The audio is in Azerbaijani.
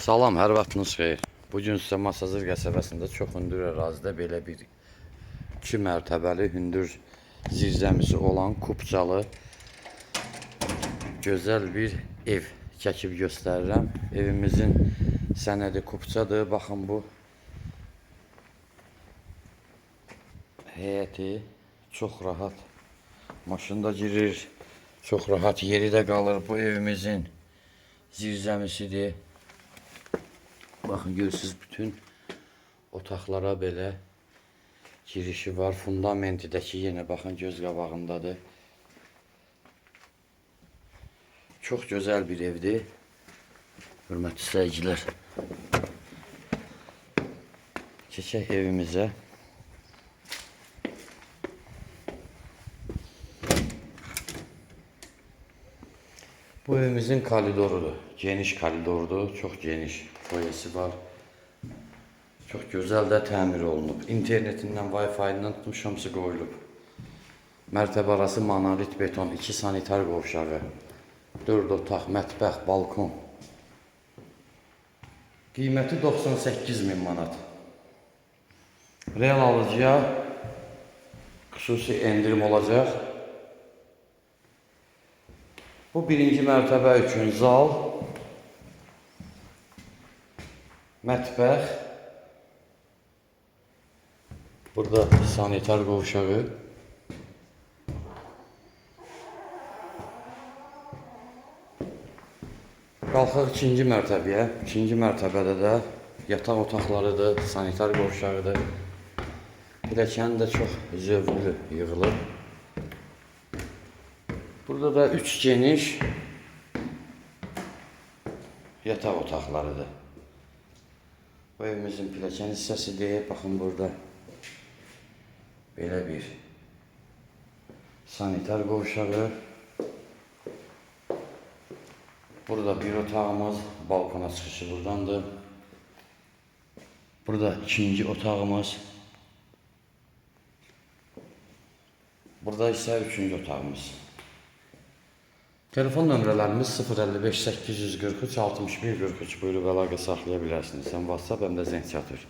Salam, hər vaxtınız xeyir. Bugün sizə Masazır qəsəbəsində çox hündür ərazidə belə bir 2 mərtəbəli hündür zirzəmisi olan kupçalı gözəl bir ev çəkib göstərirəm. Evimizin sənədi kupçadır. Baxın bu həyəti çox rahat maşında girir, çox rahat yeri də qalır. Bu evimizin zirzəmisidir. Baxın, görürsünüz, bütün otaqlara belə girişi var. Fundamenti də ki, yenə baxın, göz qabağındadır. Çox gözəl bir evdir. Hörmətli seyircilər, keçək evimizə. Bu evimizin koridorudur. Geniş koridordur. Çox geniş foyesi var. Çox gözəl də təmir olunub. İnternetindən, Wi-Fi-dən tutmuş hamısı qoyulub. Mərtəbə arası monolit beton, 2 sanitar qovşağı, 4 otaq, mətbəx, balkon. Qiyməti 98.000 manat. Real alıcıya xüsusi endirim olacaq. Bu birinci mərtəbə üçün zal, mətbəx, burada sanitar qovşağı, qalxaq ikinci mərtəbəyə. İkinci mərtəbədə də yataq otaqlarıdır, sanitar qovşağıdır. Pilləkəni də çox zövqlü yığılıb. Burada da 3 geniş yataq otaqlarıdır. Bu evimizin pilləkən hissəsidir. Baxın, burada belə bir sanitar qovşağı. Burada bir otağımız, balkona çıxışı buradandır. Burada ikinci otağımız. Burada isə üçüncü otağımız. Telefon nömrələrimiz 055 843 61 43. Buyurub əlaqə saxlaya bilərsiniz. Həm WhatsApp, həm də zəng çatır.